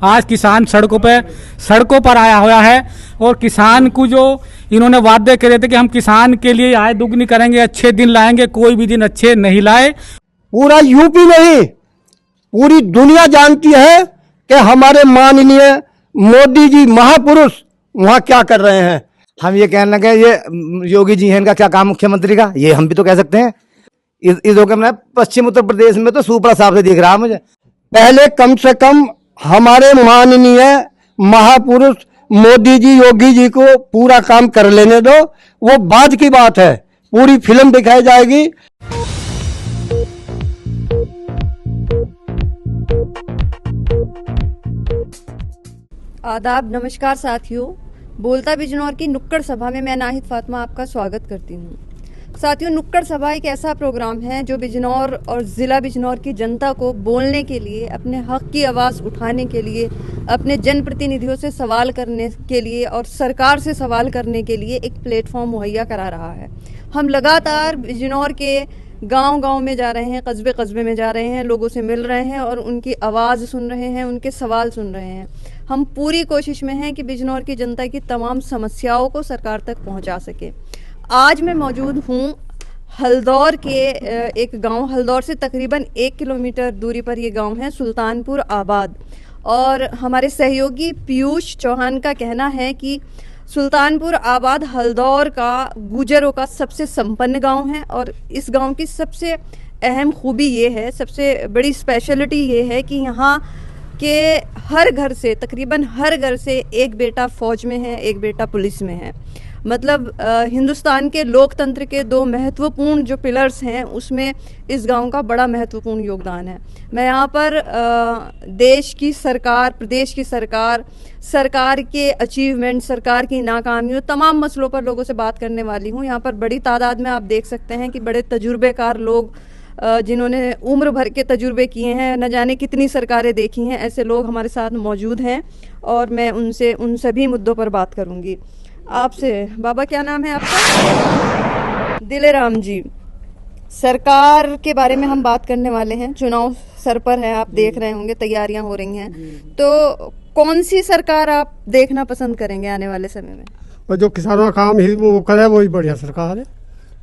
आज किसान सड़कों पर आया हुआ है और किसान को जो इन्होंने वादे करे थे कि हम किसान के लिए आय दुगनी करेंगे, अच्छे दिन लाएंगे, कोई भी दिन अच्छे नहीं लाए। पूरा यूपी नहीं, पूरी दुनिया जानती है कि हमारे माननीय मोदी जी महापुरुष वहाँ क्या कर रहे हैं। हम ये कहने लगे ये योगी जी हैं, इनका क्या काम मुख्यमंत्री का, ये हम भी तो कह सकते हैं। इस होकर मैं पश्चिम उत्तर प्रदेश में तो सुपड़ा साहब से दिख रहा मुझे। पहले कम से कम हमारे माननीय महापुरुष मोदी जी योगी जी को पूरा काम कर लेने दो, वो बाद की बात है, पूरी फिल्म दिखाई जाएगी। आदाब, नमस्कार साथियों। बोलता बिजनौर की नुक्कड़ सभा में मैं नाहिद फातिमा आपका स्वागत करती हूँ। साथियों, नुक्कड़ सभा एक ऐसा प्रोग्राम है जो बिजनौर और ज़िला बिजनौर की जनता को बोलने के लिए, अपने हक की आवाज़ उठाने के लिए, अपने जनप्रतिनिधियों से सवाल करने के लिए और सरकार से सवाल करने के लिए एक प्लेटफॉर्म मुहैया करा रहा है। हम लगातार बिजनौर के गांव-गांव में जा रहे हैं, कस्बे में जा रहे हैं, लोगों से मिल रहे हैं और उनकी आवाज़ सुन रहे हैं, उनके सवाल सुन रहे हैं। हम पूरी कोशिश में हैं कि बिजनौर की जनता की तमाम समस्याओं को सरकार तक पहुंचा सके। आज मैं मौजूद हूं हल्दौर के एक गांव, हल्दौर से तकरीबन 1 किलोमीटर दूरी पर ये गांव है, सुल्तानपुर आबाद। और हमारे सहयोगी पीयूष चौहान का कहना है कि सुल्तानपुर आबाद हल्दौर का गुजरों का सबसे संपन्न गांव है और इस गांव की सबसे अहम खूबी ये है, सबसे बड़ी स्पेशलिटी ये है कि यहाँ के हर घर से, तकरीबन हर घर से एक बेटा फौज में है, एक बेटा पुलिस में है। मतलब हिंदुस्तान के लोकतंत्र के दो महत्वपूर्ण जो पिलर्स हैं उसमें इस गांव का बड़ा महत्वपूर्ण योगदान है। मैं यहाँ पर देश की सरकार, प्रदेश की सरकार, सरकार के अचीवमेंट, सरकार की नाकामियों, तमाम मसलों पर लोगों से बात करने वाली हूँ। यहाँ पर बड़ी तादाद में आप देख सकते हैं कि बड़े तजुर्बेकार लोग, जिन्होंने उम्र भर के तजुर्बे किए हैं, न जाने कितनी सरकारें देखी हैं, ऐसे लोग हमारे साथ मौजूद हैं और मैं उनसे उन सभी मुद्दों पर बात करूँगी। आपसे, बाबा क्या नाम है आपका? दिलेराम जी। सरकार के बारे में हम बात करने वाले हैं। चुनाव सर पर है, आप देख रहे होंगे, तैयारियां हो रही हैं, तो कौन सी सरकार आप देखना पसंद करेंगे आने वाले समय में? जो किसानों का काम ही वो करे वही बढ़िया सरकार है।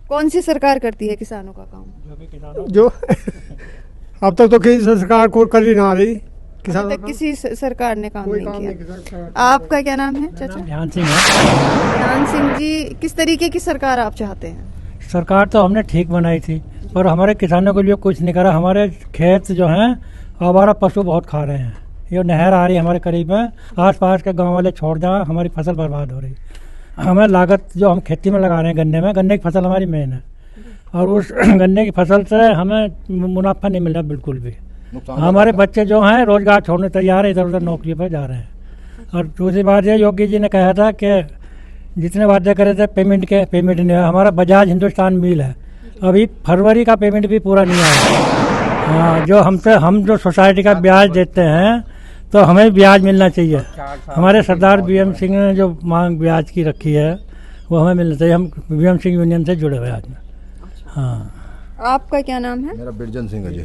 कौन सी सरकार करती है किसानों का काम? जो अब तक तो किसी सरकार को कर ही ना रही, किसानों तक किसी सरकार ने काम नहीं किया। आपका क्या नाम है चाचा? ध्यान सिंह है। ध्यान सिंह जी, किस तरीके की सरकार आप चाहते हैं? सरकार तो हमने ठीक बनाई थी पर हमारे किसानों के लिए कुछ नहीं करा। हमारे खेत जो हैं आवारा पशु बहुत खा रहे हैं। ये नहर आ रही है हमारे करीब में, आस पास के गांव वाले छोड़ जाए, हमारी फसल बर्बाद हो रही। हमें लागत जो हम खेती में लगा रहे हैं, गन्ने की फसल हमारी मेन है और उस गन्ने की फसल से हमें मुनाफा नहीं मिल रहा बिल्कुल भी। हमारे बच्चे जो हैं रोजगार छोड़ने तैयार है, इधर उधर नौकरी पर जा रहे हैं। और दूसरी बात ये, योगी जी ने कहा था कि जितने वादे करे थे पेमेंट नहीं है। हमारा बजाज हिंदुस्तान मिल है, अभी फरवरी का पेमेंट भी पूरा नहीं आया। हाँ, जो हम जो सोसाइटी का ब्याज देते हैं तो हमें ब्याज मिलना चाहिए। हमारे सरदार बीएम सिंह ने जो मांग ब्याज की रखी है वो हमें मिलना चाहिए। हम बीएम सिंह यूनियन से जुड़े हुए आज में। हाँ, आपका क्या नाम है? मेरा बिरजन सिंह है जी।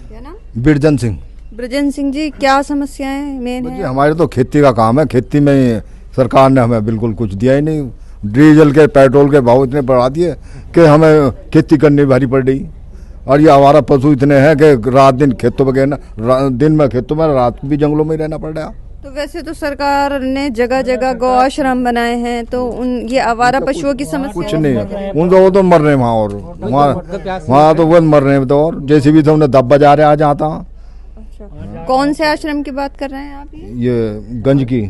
क्या नाम? बिरजन सिंह। ब्रजन सिंह जी, क्या समस्याएं मेन है? हमारे तो खेती का काम है, खेती में सरकार ने हमें बिल्कुल कुछ दिया ही नहीं। डीजल के, पेट्रोल के भाव इतने बढ़ा दिए कि हमें खेती करनी भारी पड़ रही। और ये आवारा पशु इतने हैं कि रात दिन खेतों में, दिन में खेतों में, रात भी जंगलों में ही रहना पड़ रहा। तो वैसे तो सरकार ने जगह जगह गौ आश्रम बनाए हैं, तो उन ये आवारा पशुओं की समस्या कुछ नहीं है। उन वो तो मर रहे हैं वहाँ, और वहाँ तो वो मर रहे हैं। तो और जैसे भी तो उन्हें दब्बा जा रहे हैं आज आता। कौन से आश्रम की बात कर रहे हैं आप? ये गंज की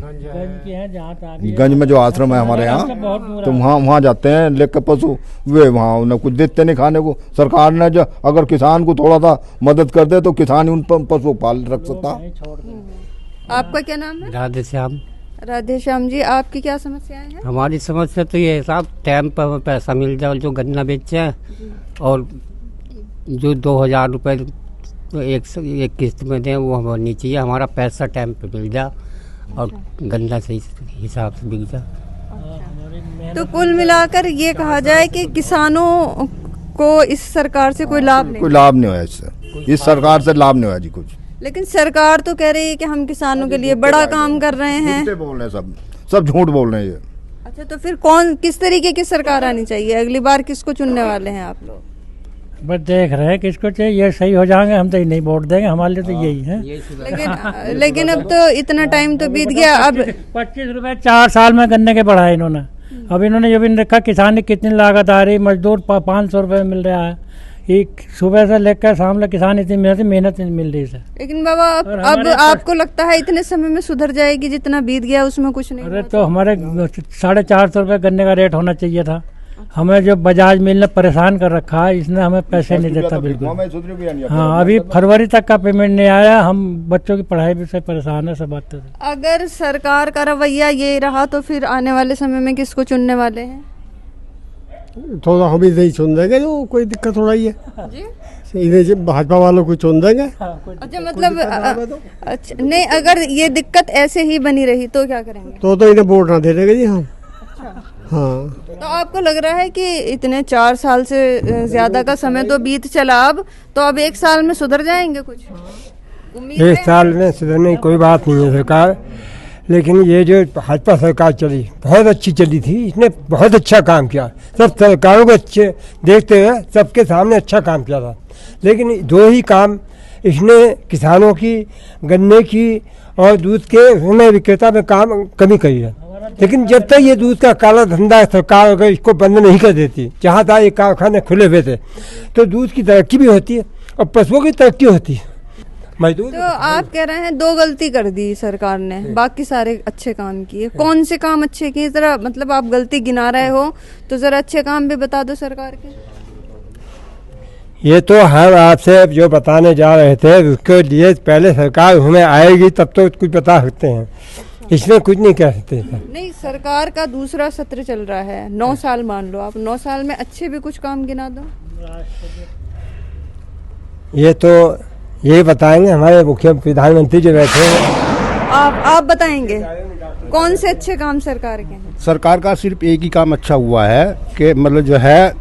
गंज में जो आश्रम है हमारे यहाँ, तो वहाँ जाते हैं लेकर पशु, वे वहाँ उन्हें कुछ देते नहीं खाने को। सरकार ने जो अगर किसान को थोड़ा सा मदद कर दे तो किसान ही उन पशु पाल रख सकता। आपका क्या नाम है? राधे श्याम। राधे श्याम जी, आपकी क्या समस्याएं हैं? हमारी समस्या तो ये है साहब, टाइम पर पैसा मिल जाए, जो गन्ना बेचे हैं और जो 2000 रुपये तो एक किस्त में दें वो हमें नहीं चाहिए। हमारा पैसा टाइम पे मिल जाए और गन्ना सही हिसाब से बिक जाए। तो कुल मिलाकर ये कहा जाए कि किसानों को इस सरकार से कोई लाभ नहीं हुआ इससे। इस सरकार से लाभ नहीं हुआ जी कुछ। लेकिन सरकार तो कह रही है कि हम किसानों के लिए बड़ा काम कर रहे हैं। झूठे बोल रहे हैं सब झूठ बोल रहे हैं ये। अच्छा, तो फिर किस तरीके की सरकार आनी चाहिए? अगली बार किसको चुनने वाले हैं आप लोग? बस देख रहे हैं किसको चाहिए, ये सही हो जाएंगे हम तो नहीं वोट देंगे, हमारे लिए तो यही है। लेकिन अब तो इतना टाइम तो बीत गया। अब 25 रुपए 4 साल में गन्ने के बढ़ाए इन्होंने। अब इन्होंने ये भी नहीं रखा किसान की कितनी लागत आ रही, मजदूर 500 रुपए मिल रहा है, एक सुबह से लेकर शाम तक किसान इतनी मेहनत नहीं मिल रही है। लेकिन बाबा अब आपको लगता है इतने समय में सुधर जाएगी? जितना बीत गया उसमें कुछ नहीं? अरे तो हमारे 450 रुपए गन्ने का रेट होना चाहिए था। हमें जो बजाज मिल ने परेशान कर रखा है, इसने हमें पैसे नहीं देता बिल्कुल। हाँ, अभी फरवरी तक का पेमेंट नहीं आया। हम बच्चों की पढ़ाई भी से परेशान है, सब बात। अगर सरकार का रवैया ये रहा तो फिर आने वाले समय में किसको चुनने वाले हैं? थोड़ा हम इधर चुन देंगे, जो कोई दिक्कत हो रही है जी, इधर भाजपा वालों को चुन देंगे। अच्छा, मतलब अच्छा, नहीं, अगर ये दिक्कत ऐसे ही बनी रही तो क्या करेंगे? तो इन्हें वोट ना दे देंगे जी हम। हाँ, तो आपको लग रहा है कि इतने 4 साल से ज्यादा का समय तो बीत चला, अब 1 साल में सुधर जाएंगे? कुछ उम्मीद है? 1 साल में सुधरने की कोई बात नहीं है सरकार, लेकिन ये जो भाजपा सरकार चली बहुत अच्छी चली थी, इसने बहुत अच्छा काम किया। सब सरकारों को अच्छे देखते हुए सबके सामने अच्छा काम किया था, लेकिन 2 ही काम इसने किसानों की, गन्ने की और दूध के समय विक्रेता में कमी करी है। लेकिन जब तक ये दूध का काला धंधा सरकार अगर इसको बंद नहीं कर देती, जहाँ तक ये कारखाने खुले हुए थे, तो दूध की तरक्की भी होती है और पशुओं की तरक्की होती है। तो आप कह रहे हैं 2 गलती कर दी सरकार ने, बाकी सारे अच्छे काम किए। कौन से काम अच्छे किए? जरा मतलब आप गलती गिना रहे हो तो जरा अच्छे काम भी बता दो सरकार के। ये तो हम आपसे जो बताने जा रहे थे, उसके लिए पहले सरकार हमें आएगी तब तो कुछ बता सकते हैं, इसमें कुछ नहीं कह सकते। नहीं, सरकार का दूसरा सत्र चल रहा है, 9 साल मान लो आप, 9 साल में अच्छे भी कुछ काम गिना दो। ये तो ये बताएंगे हमारे मुख्य प्रधानमंत्री जो बैठे हैं। आप बताएंगे कौन से अच्छे काम सरकार के हैं? सरकार का सिर्फ एक ही काम अच्छा हुआ है कि मतलब जो है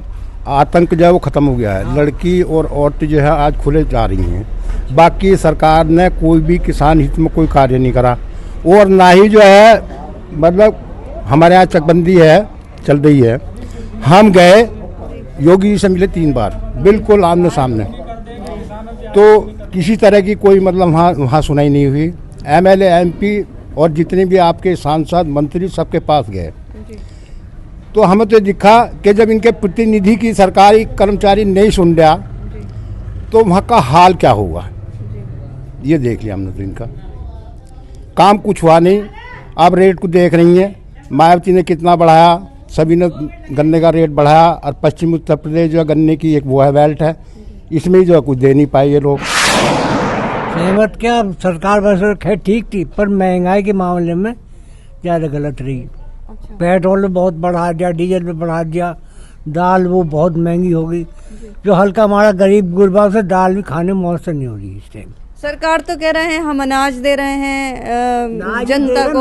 आतंक जो है वो खत्म हो गया है। लड़की और औरतें जो है आज खुले जा रही हैं। बाकी सरकार ने कोई भी किसान हित में कोई कार्य नहीं करा, और ना ही जो है मतलब हमारे यहाँ चकबंदी है चल रही है। हम गए योगी जी से मिले 3 बार, बिल्कुल आमने सामने, तो किसी तरह की कोई मतलब वहाँ सुनाई नहीं हुई। MLA MP और जितने भी आपके सांसद मंत्री सबके पास गए, तो हमें तो दिखा कि जब इनके प्रतिनिधि की सरकारी कर्मचारी नहीं सुन रहा तो वहाँ का हाल क्या होगा, ये देख लिया हमने। तो इनका काम कुछ हुआ नहीं। आप रेट को देख रही हैं, मायावती ने कितना बढ़ाया, सभी ने गन्ने का रेट बढ़ाया, और पश्चिम उत्तर प्रदेश जो गन्ने की एक वो है बेल्ट है, इसमें जो कुछ दे नहीं पाए ये लोग। सहमत क्या, सरकार वैसे खैर ठीक थी, पर महंगाई के मामले में ज़्यादा गलत रही। पेट्रोल में बहुत बढ़ा दिया, डीजल में बढ़ा दिया, दाल वो बहुत महंगी हो गई। जो हल्का हमारा गरीब गुरबा से दाल भी खाने में मौसम नहीं हो रही इस टाइम। सरकार तो कह रहे हैं हम अनाज दे रहे हैं जनता को।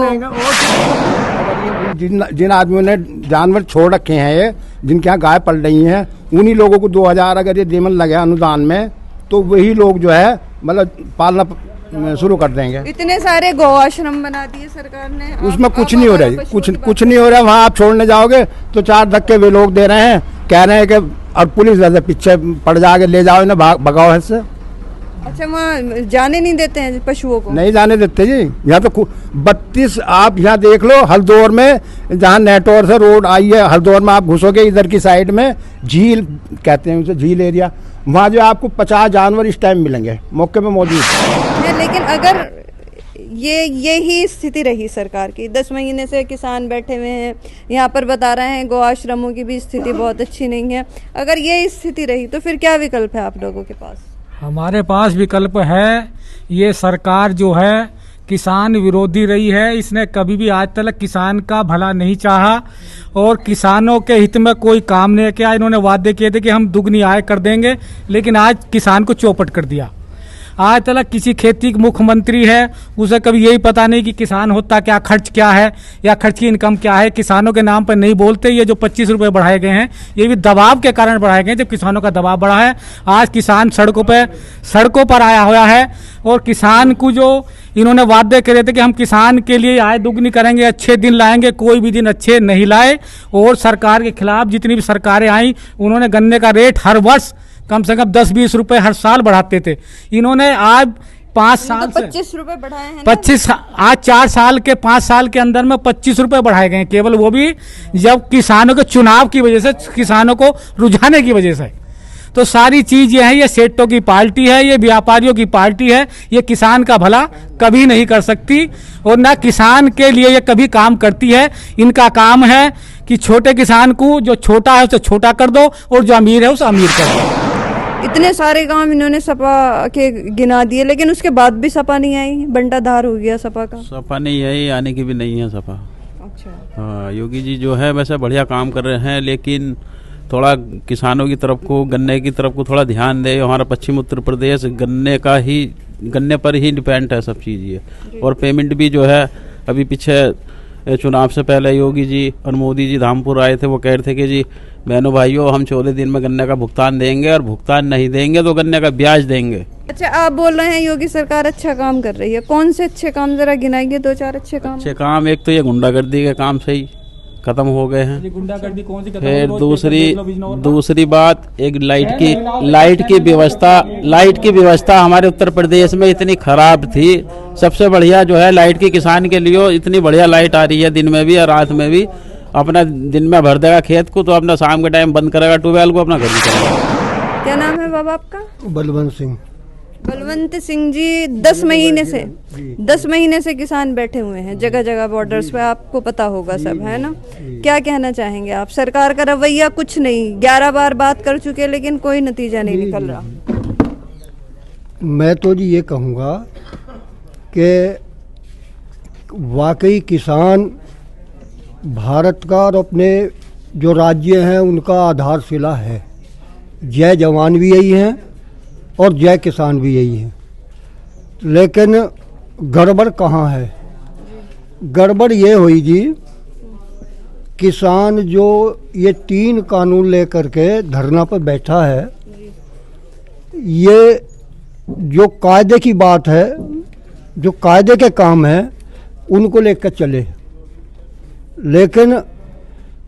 जिन आदमियों ने जानवर छोड़ रखे हैं, ये जिनके यहाँ गाय पल रही हैं, उन्हीं लोगों को 2000 अगर ये देमन लगे अनुदान में, तो वही लोग जो है मतलब पालना शुरू कर देंगे। इतने सारे गौ आश्रम बना दिए सरकार ने, उसमें कुछ नहीं हो रहा है, कुछ नहीं हो रहा है। वहाँ आप छोड़ने जाओगे तो 4 धक्के वे लोग दे रहे हैं, कह रहे हैं कि और पुलिस जैसे पीछे पड़ जाके ले जाओ इन्हें, भगाओ है से। अच्छा, वहाँ जाने नहीं देते हैं पशुओं को? नहीं जाने देते जी। यहाँ तो 32 आप यहाँ देख लो, हल्दौर में जहाँ नेटौर से रोड आई है, हल्दौर में आप घुसोगे इधर की साइड में झील कहते हैं उसे, झील एरिया, वहाँ जो आपको 50 जानवर इस टाइम मिलेंगे मौके पे मौजूद है। लेकिन अगर यही स्थिति रही सरकार की, 10 महीने से किसान बैठे हुए हैं, यहाँ पर बता रहे हैं गौ आश्रमों की भी स्थिति बहुत अच्छी नहीं है, अगर ये स्थिति रही तो फिर क्या विकल्प है आप लोगों के पास? हमारे पास विकल्प है। ये सरकार जो है किसान विरोधी रही है, इसने कभी भी आज तक किसान का भला नहीं चाहा और किसानों के हित में कोई काम नहीं किया। इन्होंने वादे किए थे कि हम दुगनी आय कर देंगे, लेकिन आज किसान को चौपट कर दिया। आज तक किसी खेती के मुख्यमंत्री है उसे कभी यही पता नहीं कि किसान होता क्या, खर्च क्या है या खर्च की इनकम क्या है। किसानों के नाम पर नहीं बोलते। ये जो 25 रुपये बढ़ाए गए हैं ये भी दबाव के कारण बढ़ाए गए हैं, जब किसानों का दबाव बढ़ा है। आज किसान सड़कों पर आया हुआ है और किसान को जो इन्होंने वादे करे थे कि हम किसान के लिए आय दुगनी करेंगे, अच्छे दिन लाएंगे, कोई भी दिन अच्छे नहीं लाए। और सरकार के खिलाफ जितनी भी सरकारें आई उन्होंने गन्ने का रेट हर वर्ष कम से कम 10-20 रुपए हर साल बढ़ाते थे। इन्होंने आज 5 साल तो से 25 रुपए बढ़ाए हैं ना? 25 आज 4 साल के 5 साल के अंदर में 25 रुपए बढ़ाए गए हैं, केवल वो भी जब किसानों के चुनाव की वजह से, किसानों को रुझाने की वजह से। तो सारी चीज ये है, ये सेठों की पार्टी है, ये व्यापारियों की पार्टी है। ये किसान का भला कभी नहीं कर सकती और ना किसान के लिए ये कभी काम करती है। इनका काम है कि छोटे किसान को, जो छोटा है उसे छोटा कर दो और जो अमीर है उसे अमीर कर दो। इतने सारे काम इन्होंने सपा के गिना दिए, लेकिन उसके बाद भी सपा नहीं आई, बंटाधार हो गया सपा का। सपा नहीं आई, आने की भी नहीं है सपा। अच्छा। हाँ, योगी जी जो है वैसे बढ़िया काम कर रहे हैं, लेकिन थोड़ा किसानों की तरफ को, गन्ने की तरफ को थोड़ा ध्यान दे। हमारा पश्चिम उत्तर प्रदेश गन्ने पर ही डिपेंड है सब चीज़ ये। और पेमेंट भी जो है, अभी पीछे चुनाव से पहले योगी जी और मोदी जी धामपुर आए थे, वो कह रहे थे कि जी बहनों भाइयों हम 14 दिन में गन्ने का भुगतान देंगे और भुगतान नहीं देंगे तो गन्ने का ब्याज देंगे। अच्छा, आप बोल रहे हैं योगी सरकार अच्छा काम कर रही है, कौन से अच्छे काम जरा गिनाइए, 2-4 अच्छे काम। अच्छे काम, एक तो ये गुंडागर्दी के काम सही खत्म हो गए हैं। गुंडागर्दी कौन सी? फिर दूसरी बात, एक लाइट की व्यवस्था हमारे उत्तर प्रदेश में इतनी खराब थी। सबसे बढ़िया जो है लाइट की, किसान के लिए इतनी बढ़िया लाइट आ रही है, दिन में भी और रात में भी। अपना दिन में भर देगा खेत को, तो अपना शाम के टाइम बंद करेगा ट्यूबवेल को, अपना घर में चलेगा। क्या नाम है बाबा आपका? बलवंत सिंह। बलवंत सिंह जी, 10 महीने से किसान बैठे हुए हैं जगह जगह बॉर्डर्स पे, आपको पता होगा सब, है ना? क्या कहना चाहेंगे आप? सरकार का रवैया कुछ नहीं, 11 बार बात कर चुके लेकिन कोई नतीजा नहीं निकल रहा। मैं तो जी ये कहूँगा कि वाकई किसान भारत का और अपने जो राज्य हैं उनका आधारशिला है। जय जवान भी यही हैं और जय किसान भी यही है। लेकिन गड़बड़ कहाँ है? गड़बड़ ये हुई जी, किसान जो ये 3 कानून लेकर के धरना पर बैठा है, ये जो कायदे की बात है, जो कायदे के काम है उनको लेकर चले। लेकिन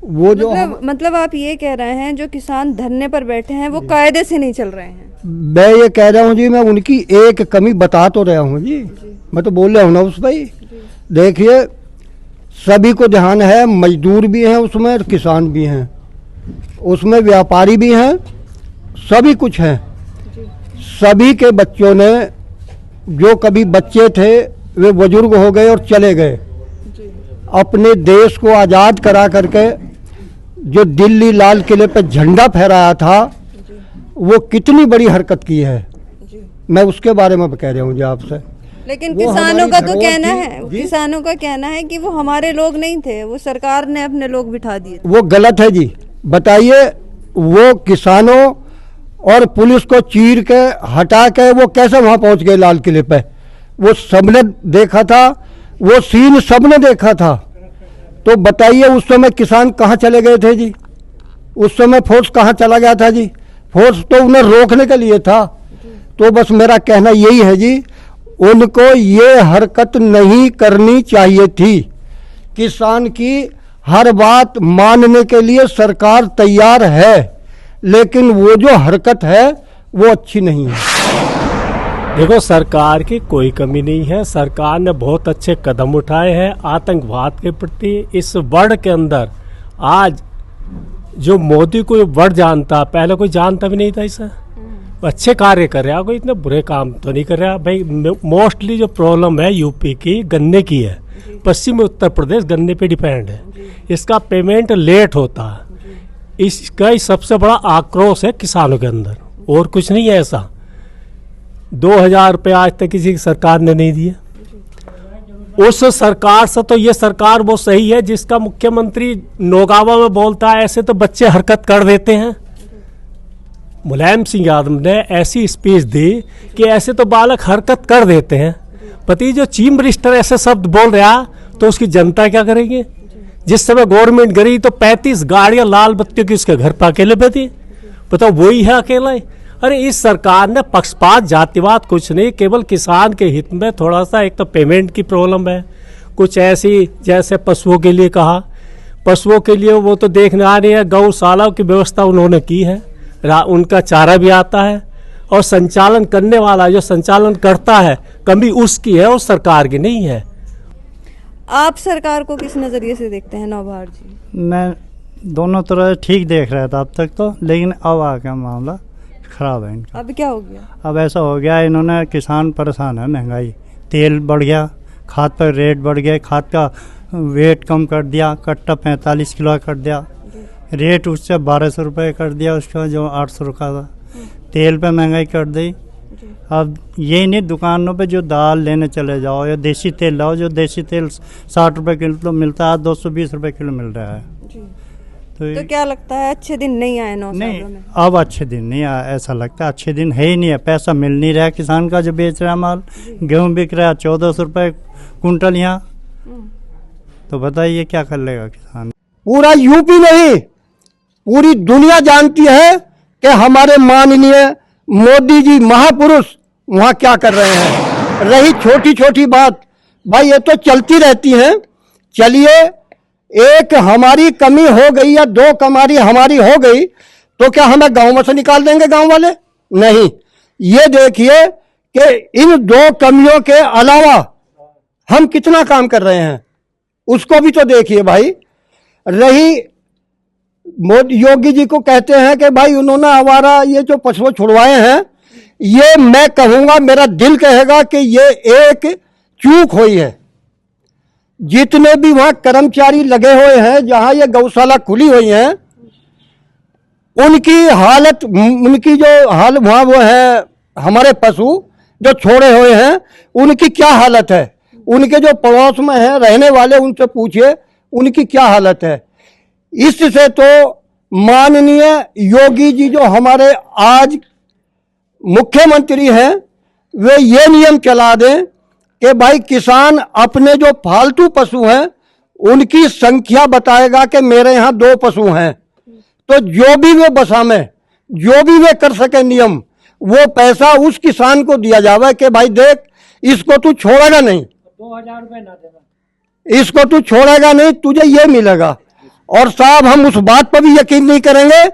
वो जो मतलब आप ये कह रहे हैं जो किसान धरने पर बैठे हैं वो कायदे से नहीं चल रहे हैं? मैं ये कह रहा हूँ जी, मैं उनकी एक कमी बता तो रहा हूँ जी। मैं तो बोल रहा हूँ ना उस भाई। देखिए, सभी को ध्यान है, मजदूर भी हैं उसमें और किसान भी हैं उसमें, व्यापारी भी हैं, सभी कुछ हैं। सभी के बच्चों ने, जो कभी बच्चे थे वे बुजुर्ग हो गए और चले गए। अपने देश को आज़ाद करा करके जो दिल्ली लाल किले पर झंडा फहराया था, वो कितनी बड़ी हरकत की है, मैं उसके बारे में कह रहा हूँ जी आपसे। लेकिन किसानों का तो कहना है, किसानों का कहना है कि वो हमारे लोग नहीं थे, वो सरकार ने अपने लोग बिठा दिए। वो गलत है जी। बताइए, वो किसानों और पुलिस को चीर के हटा के वो कैसे वहाँ पहुँच गए लाल किले पे? वो सबने देखा था, वो सीन सबने देखा था। तो बताइए उस समय किसान कहाँ चले गए थे जी? उस समय फोर्स कहाँ चला गया था जी? फोर्स तो उन्हें रोकने के लिए था। तो बस मेरा कहना यही है जी, उनको ये हरकत नहीं करनी चाहिए थी। किसान की हर बात मानने के लिए सरकार तैयार है, लेकिन वो जो हरकत है वो अच्छी नहीं है। देखो, सरकार की कोई कमी नहीं है। सरकार ने बहुत अच्छे कदम उठाए हैं आतंकवाद के प्रति। इस वर्ल्ड के अंदर आज जो मोदी को वर्ल्ड जानता, पहले कोई जानता भी नहीं था इसे। अच्छे कार्य कर रहा है, कोई इतने बुरे काम तो नहीं कर रहा भाई। मोस्टली जो प्रॉब्लम है यूपी की गन्ने की है। पश्चिमी उत्तर प्रदेश गन्ने पे डिपेंड है, इसका पेमेंट लेट होता है। इसका सबसे बड़ा आक्रोश है किसानों के अंदर, और कुछ नहीं है ऐसा। 2000 रुपये आज तक किसी की सरकार ने नहीं दिए। उस सरकार से तो ये सरकार वो सही है जिसका मुख्यमंत्री नौगावा में बोलता है ऐसे तो बच्चे हरकत कर देते हैं। मुलायम सिंह यादव ने ऐसी स्पीच दी कि ऐसे तो बालक हरकत कर देते हैं, पति जो चीफ मिनिस्टर ऐसे शब्द बोल रहा तो उसकी जनता क्या करेगी। जिस समय गवर्नमेंट गई तो 35 गाड़ियां लाल बत्तियों की उसके घर पर अकेले पे थी, बताओ वही है अकेला ही। अरे इस सरकार ने पक्षपात जातिवाद कुछ नहीं, केवल किसान के हित में थोड़ा सा, एक तो पेमेंट की प्रॉब्लम है, कुछ ऐसी जैसे पशुओं के लिए कहा, पशुओं के लिए वो तो देखने आ रही है, गौशालाओं की व्यवस्था उन्होंने की है, उनका चारा भी आता है, और संचालन करने वाला जो संचालन करता है कमी उसकी है और सरकार की नहीं है। आप सरकार को किस नज़रिए से देखते हैं नौबहार जी? मैं दोनों तरह ठीक देख रहा था अब तक तो, लेकिन अब आ गया मामला खराब है इनका। अब क्या हो गया? अब ऐसा हो गया, इन्होंने किसान परेशान है, महंगाई, तेल बढ़ गया, खाद पर रेट बढ़ गया, खाद का वेट कम कर दिया, कट्टा 45 किलो कर दिया, रेट उससे 1200 रुपये कर दिया, उसका जो 800 का था, तेल पे महंगाई कर दी। अब ये नहीं, दुकानों पे जो दाल लेने चले जाओ या देसी तेल लाओ, जो देसी तेल 60 रुपये किलो मिलता है, 220 रुपये किलो मिल रहा है। तो क्या लगता है अच्छे दिन नहीं आए 9 सालों में? अब अच्छे दिन नहीं आया, ऐसा लगता है अच्छे दिन है ही नहीं है। पैसा मिल नहीं रहा किसान का जो बेच रहा है माल, गेहूँ बिक रहा है 1400 रुपये कुंटल यहाँ, तो बताइए क्या कर लेगा किसान। पूरा यूपी नहीं, पूरी दुनिया जानती है कि हमारे माननीय मोदी जी महापुरुष वहाँ क्या कर रहे हैं। रही छोटी छोटी बात, भाई ये तो चलती रहती हैं। चलिए, एक हमारी कमी हो गई या 2 कमी हमारी हो गई तो क्या हमें गांव में से निकाल देंगे गांव वाले? नहीं। ये देखिए कि इन 2 कमियों के अलावा हम कितना काम कर रहे हैं, उसको भी तो देखिए भाई। रही मोदी योगी जी को कहते हैं कि भाई उन्होंने हमारा ये जो पशु छुड़वाए हैं, ये मैं कहूंगा, मेरा दिल कहेगा कि ये एक चूक हुई है। जितने भी वहां कर्मचारी लगे हुए हैं, जहां ये गौशाला खुली हुई है, उनकी हालत, उनकी जो हाल वहां वो है, हमारे पशु जो छोड़े हुए हैं उनकी क्या हालत है, उनके जो पड़ोस में हैं रहने वाले, उनसे पूछिए उनकी क्या हालत है। इससे तो माननीय योगी जी जो हमारे आज मुख्यमंत्री हैं, वे ये नियम चला दें कि भाई किसान अपने जो फालतू पशु हैं उनकी संख्या बताएगा कि मेरे यहाँ 2 पशु हैं, तो जो भी वे बसा में जो भी वे कर सके नियम, वो पैसा उस किसान को दिया जावे कि भाई देख, इसको तू छोड़ेगा नहीं, 2000 रुपये ना देगा, इसको तू छोड़ेगा नहीं, तुझे ये मिलेगा। और साहब हम उस बात पर भी यकीन नहीं करेंगे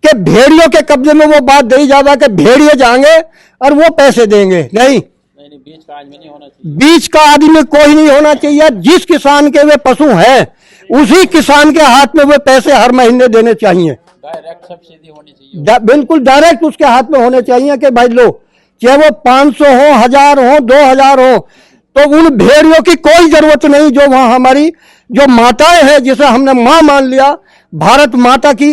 कि भेड़ियों के कब्जे में वो बात दी जावा कि भेड़िए जाएंगे और वो पैसे देंगे। नहीं, बीच का आदमी नहीं होना चाहिए, बीच का आदमी कोई नहीं होना चाहिए। जिस किसान के वे पशु हैं उसी किसान के हाथ में वे पैसे हर महीने देने चाहिए, डायरेक्ट सब्सिडी होनी चाहिए, बिल्कुल डायरेक्ट उसके हाथ में होने चाहिए कि भाई लो, चाहे वो 500 हो, 1000 हो, 2000 हो, तो उन भेड़ियों की कोई जरूरत नहीं। जो वहां हमारी जो माताएं हैं, जिसे हमने मां मान लिया, भारत माता की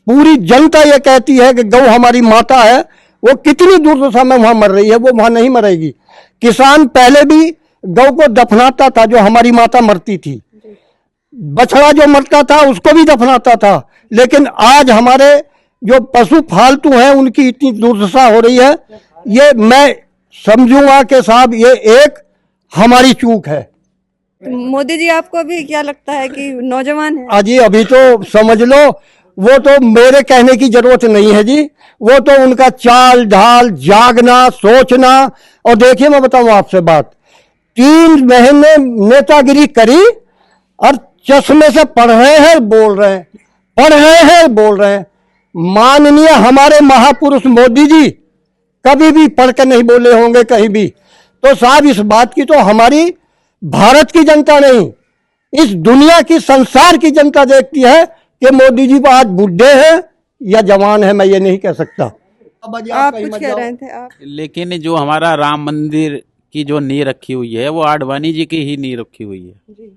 पूरी जनता ये कहती है कि गौ हमारी माता है, वो कितनी दुर्दशा में वहां मर रही है, वो वहां नहीं मरेगी। किसान पहले भी गौ को दफनाता था, जो हमारी माता मरती थी, बछड़ा जो मरता था उसको भी दफनाता था, लेकिन आज हमारे जो पशु फालतू हैं उनकी इतनी दुर्दशा हो रही है। ये मैं समझूंगा कि साहब ये एक हमारी चूक है। मोदी जी आपको अभी क्या लगता है कि नौजवान है? अजी अभी तो समझ लो, वो तो मेरे कहने की जरूरत नहीं है जी, वो तो उनका चाल ढाल, जागना, सोचना। और देखिए मैं बताऊं आपसे बात, 3 महीने नेतागिरी करी और चश्मे से पढ़ रहे हैं बोल रहे हैं, पढ़ रहे हैं बोल रहे हैं। माननीय हमारे महापुरुष मोदी जी कभी भी पढ़ कर नहीं बोले होंगे कहीं भी। तो साहब इस बात की तो हमारी भारत की जनता नहीं, इस दुनिया की, संसार की जनता देखती है कि मोदी जी आज बुढ़े हैं या जवान है, मैं ये नहीं कह सकता। आप कुछ कह रहे थे आप? लेकिन जो हमारा राम मंदिर की जो नींव रखी हुई है वो आडवाणी जी की ही नींव रखी हुई है,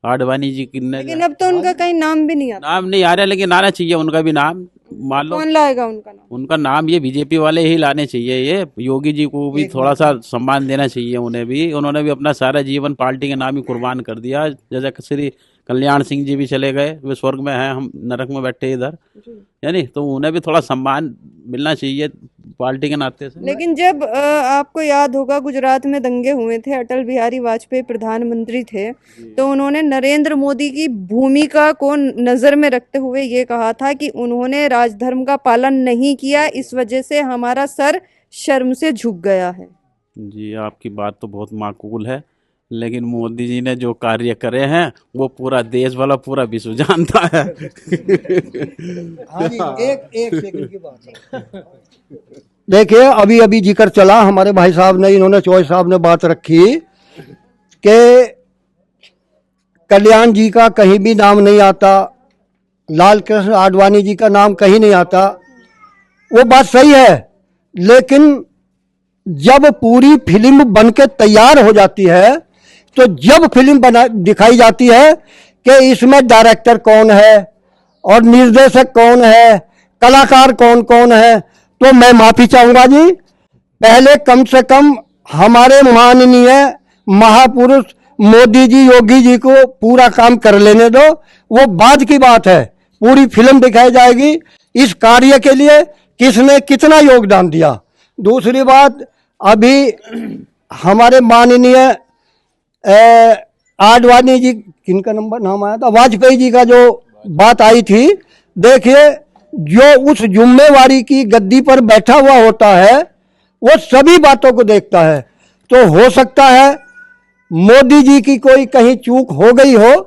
आडवाणी जी की। लेकिन अब तो उनका कहीं नाम भी नहीं आता। नाम नहीं आ रहा, लेकिन आना चाहिए उनका भी नाम। मान लो कौन लाएगा उनका नाम? उनका नाम ये बीजेपी वाले ही लाने चाहिए। ये योगी जी को भी थोड़ा सा सम्मान देना चाहिए, उन्हें भी। उन्होंने भी अपना सारा जीवन पार्टी के नाम ही कुर्बान कर दिया। जैसे श्री कल्याण सिंह जी भी चले गए, वे स्वर्ग में हैं, हम नरक में बैठे इधर, यानी तो उन्हें भी थोड़ा सम्मान मिलना चाहिए पार्टी के नाते से। लेकिन जब आपको याद होगा गुजरात में दंगे हुए थे, अटल बिहारी वाजपेयी प्रधानमंत्री थे, तो उन्होंने नरेंद्र मोदी की भूमिका को नजर में रखते हुए ये कहा था कि उन्होंने राजधर्म का पालन नहीं किया, इस वजह से हमारा सर शर्म से झुक गया है। जी, आपकी बात तो बहुत माकूल है, लेकिन मोदी जी ने जो कार्य करे हैं वो पूरा देश वाला पूरा विश्व जानता है। एक सेकंड की बात देखिए, अभी अभी जिक्र चला हमारे भाई साहब ने, इन्होंने चौधरी साहब ने बात रखी कि कल्याण जी का कहीं भी नाम नहीं आता, लाल कृष्ण आडवाणी जी का नाम कहीं नहीं आता। वो बात सही है, लेकिन जब पूरी फिल्म बनके तैयार हो जाती है, तो जब फिल्म बना दिखाई जाती है कि इसमें डायरेक्टर कौन है और निर्देशक कौन है, कलाकार कौन कौन है, तो मैं माफी चाहूंगा जी, पहले कम से कम हमारे माननीय महापुरुष मोदी जी, योगी जी को पूरा काम कर लेने दो, वो बाद की बात है। पूरी फिल्म दिखाई जाएगी इस कार्य के लिए किसने कितना योगदान दिया। दूसरी बात, अभी हमारे माननीय आडवाणी जी, किनका नाम आया था, वाजपेयी जी का जो बात आई थी, देखिए जो उस जुम्मेवारी की गद्दी पर बैठा हुआ होता है वो सभी बातों को देखता है। तो हो सकता है मोदी जी की कोई कहीं चूक हो गई हो,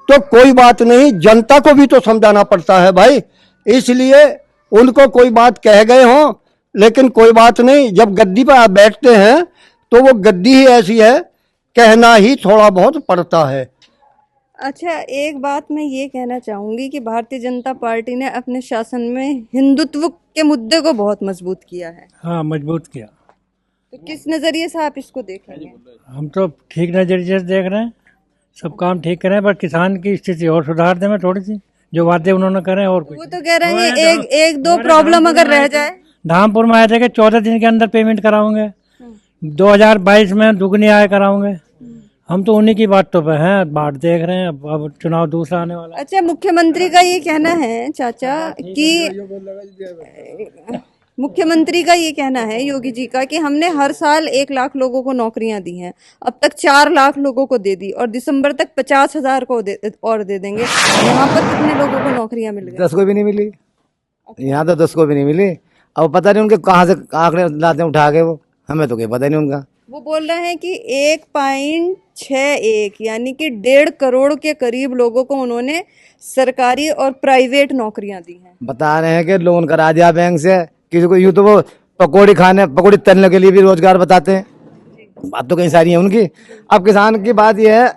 तो कोई बात नहीं, जनता को भी तो समझाना पड़ता है भाई, इसलिए उनको कोई बात कह गए हों, लेकिन कोई बात नहीं, जब गद्दी पर आप बैठते हैं तो वो गद्दी ही ऐसी है, कहना ही थोड़ा बहुत पड़ता है। अच्छा, एक बात मैं ये कहना चाहूंगी कि भारतीय जनता पार्टी ने अपने शासन में हिंदुत्व के मुद्दे को बहुत मजबूत किया है। हाँ, मजबूत किया। तो किस नजरिए से आप इसको देखेंगे? हम तो ठीक नजरिए से देख रहे हैं, सब काम ठीक करें, पर किसान की स्थिति और सुधार दें थोड़ी सी, जो वादे उन्होंने करे। और कुछ वो तो कह रहे हैं एक दो प्रॉब्लम अगर रह जाए। धामपुर में आए थे कि 14 दिन के अंदर पेमेंट कराओगे, 2022 में दुगनी आय कराओगे। हम तो उन्हीं की बातों पे हैं, बाट देख रहे हैं, अब चुनाव दूसरा आने वाला। अच्छा, मुख्यमंत्री का ये कहना है चाचा कि मुख्यमंत्री का ये कहना है, योगी जी का, कि हमने हर साल 1 लाख लोगों को नौकरियां दी हैं, अब तक 4 लाख लोगों को दे दी और दिसंबर तक 50,000 को और दे देंगे। यहाँ पर कितने लोगों को नौकरियां मिल गई? 10 को भी नहीं मिली, यहाँ तो 10 को भी नहीं मिली। अब पता नहीं उनके कहाँ से आंकड़े लाते उठा के, वो हमें तो कोई पता नहीं उनका। वो बोल रहे हैं कि 1.61 यानी कि 1.5 करोड़ के करीब लोगों को उन्होंने सरकारी और प्राइवेट नौकरियां दी हैं। बता रहे हैं कि लोन करा दिया बैंक से, किसी को यूं तो वो पकौड़ी तलने के लिए भी रोजगार बताते हैं, बात तो कई सारी है उनकी। अब किसान की बात यह है,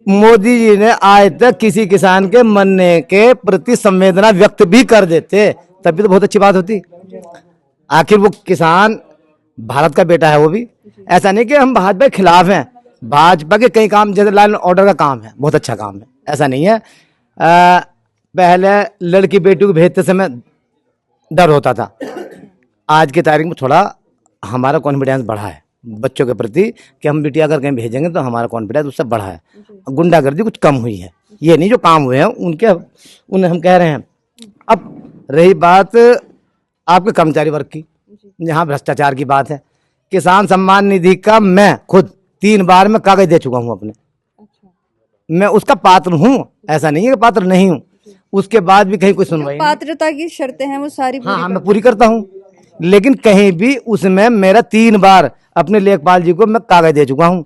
मोदी जी ने आज तक किसी किसान के मरने के प्रति संवेदना व्यक्त भी कर देते, तभी तो बहुत अच्छी बात होती। आखिर वो किसान भारत का बेटा है, वो भी ऐसा नहीं कि हम भाजपा के खिलाफ हैं। भाजपा के कई काम, जैसे लॉ एंड ऑर्डर का काम है, बहुत अच्छा काम है, ऐसा नहीं है। पहले लड़की बेटी को भेजते समय डर होता था, आज की तारीख में थोड़ा हमारा कॉन्फिडेंस बढ़ा है बच्चों के प्रति, कि हम बिटिया अगर कहीं भेजेंगे तो हमारा कॉन्फिडेंस उससे बढ़ा है। गुंडागर्दी कुछ कम हुई है, ये नहीं जो काम हुए हैं उन्हें हम कह रहे हैं। अब रही बात आपके कर्मचारी वर्ग की, यहाँ भ्रष्टाचार की बात है, किसान सम्मान निधि का मैं खुद 3 बार में कागज दे चुका हूँ अपने। मैं उसका पात्र हूँ, ऐसा नहीं है कि पात्र नहीं हूँ, उसके बाद भी कहीं कोई सुनवाई। पात्रता की शर्तें हैं वो सारी हाँ, मैं पूरी करता हूँ, लेकिन कहीं भी उसमें मेरा 3 बार अपने लेखपाल जी को मैं कागज दे चुका हूँ,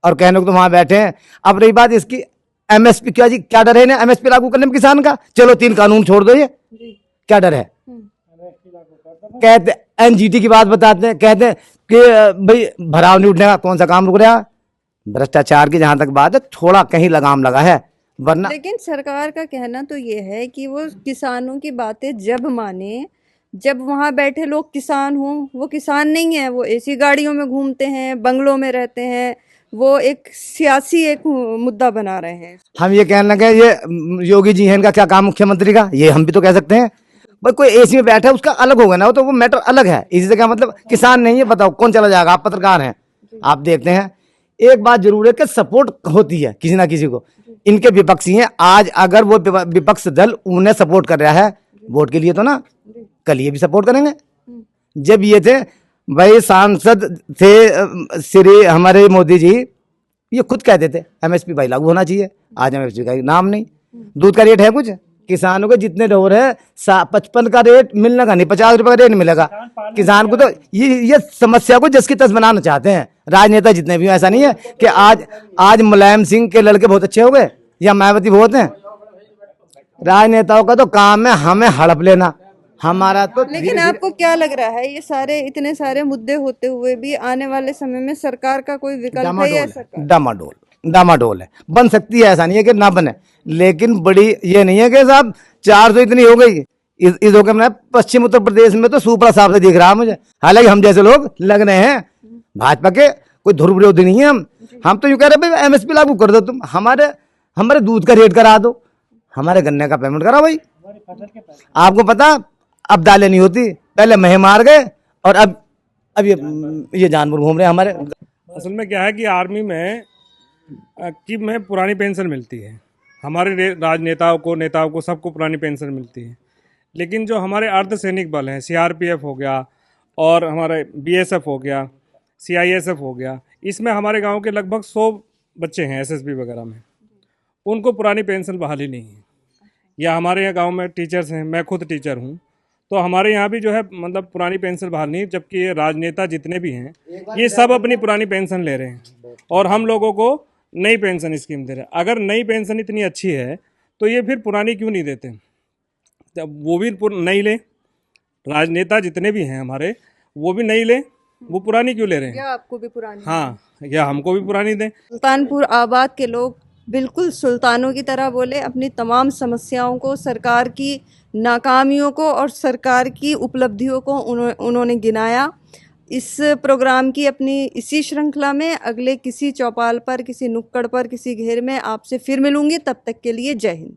और कहने को तो वहां बैठे हैं। अब रही बात इसकी एमएसपी, क्या जी क्या डर है ना एमएसपी लागू करने में किसान का? चलो 3 कानून छोड़ दो, ये क्या डर है? कहते एनजीटी की बात बताते हैं, कहते हैं कि भाई भराव नहीं उठने का, कौन सा काम रुक रहा? भ्रष्टाचार की जहां तक बात है, थोड़ा कहीं लगाम लगा है, वरना। लेकिन सरकार का कहना तो ये है कि वो किसानों की बातें जब माने, जब वहां बैठे लोग किसान हों। वो किसान नहीं है, वो एसी गाड़ियों में घूमते हैं, बंगलों में रहते हैं, वो एक सियासी एक मुद्दा बना रहे हैं। हम ये कहने लगे ये योगी जी हैं, इनका क्या काम मुख्यमंत्री का, ये हम भी तो कह सकते हैं। भाई कोई एसी में बैठा है उसका अलग होगा ना, वो तो वो मैटर अलग है। इसी से क्या मतलब, किसान नहीं है, बताओ कौन चला जाएगा? आप पत्रकार हैं, आप देखते हैं एक बात जरूर है कि सपोर्ट होती है किसी ना किसी को, इनके विपक्षी हैं। आज अगर वो विपक्ष दल उन्हें सपोर्ट कर रहा है वोट के लिए तो ना, कल ये भी सपोर्ट करेंगे। जब ये थे भाई सांसद थे श्री हमारे मोदी जी, ये खुद कहते थे एमएसपी भाई लागू होना चाहिए, आज एमएसपी का नाम नहीं। दूध का रेट है कुछ, किसानों को जितने डोर है 55 का रेट मिलने का नहीं, 50 रुपए का रेट मिलेगा किसान को। तो ये समस्या को जस की तस बनाना चाहते हैं राजनेता जितने भी। ऐसा नहीं है कि आज मुलायम सिंह के लड़के बहुत अच्छे हो गए या मायावती बहुत हैं। राजनेताओं का तो काम है हमें हड़प लेना, हमारा तो। लेकिन आपको क्या लग रहा है, ये सारे इतने सारे मुद्दे होते हुए भी आने वाले समय में सरकार का कोई विकल्प है या सरकार डामाडोल है? बन सकती है, ऐसा नहीं है कि ना बने, लेकिन बड़ी ये नहीं है कि साहब 400 इतनी हो गई इस होकर मैं पश्चिम उत्तर प्रदेश में तो सुपड़ा साफ से दिख रहा है मुझे। हालांकि हम जैसे लोग लग रहे हैं भाजपा के कोई ध्रुव विरोधी नहीं है हम तो यूं कह रहे भाई एमएसपी लागू कर दो, तुम हमारे दूध का रेट करा दो, हमारे गन्ने का पेमेंट करा भाई। आपको पता अब दालें नहीं होती, पहले महे मार गए और अब ये जानवर घूम रहे हैं हमारे। असल में क्या है कि आर्मी में पुरानी पेंशन मिलती है, हमारे राजनेताओं को नेताओं को सबको पुरानी पेंशन मिलती है। लेकिन जो हमारे अर्धसैनिक बल हैं, सीआरपीएफ हो गया और हमारे बीएसएफ हो गया, सीआईएसएफ हो गया, इसमें हमारे गांव के लगभग 100 बच्चे हैं एसएसबी वगैरह में, उनको पुरानी पेंशन बहाली नहीं है। या हमारे यहाँ गांव में टीचर्स हैं, मैं खुद टीचर हूँ, तो हमारे यहाँ भी जो है मतलब पुरानी पेंशन बहाल नहीं, जबकि ये राजनेता जितने भी हैं ये सब अपनी पुरानी पेंशन ले रहे हैं और हम लोगों को नई पेंशन स्कीम दे रहे हैं। अगर नई पेंशन इतनी अच्छी है तो ये फिर पुरानी क्यों नहीं देते? जब वो भी नहीं ले, राजनेता जितने भी हैं हमारे वो भी नहीं ले, वो पुरानी क्यों ले रहे हैं? या आपको भी पुरानी? हाँ, या हमको भी पुरानी दें। सुल्तानपुर आबाद के लोग बिल्कुल सुल्तानों की तरह बोले, अपनी तमाम समस्याओं को, सरकार की नाकामियों को और सरकार की उपलब्धियों को उन्होंने गिनाया। इस प्रोग्राम की अपनी इसी श्रृंखला में अगले किसी चौपाल पर, किसी नुक्कड़ पर, किसी घेर में आपसे फिर मिलूंगी। तब तक के लिए जय हिंद।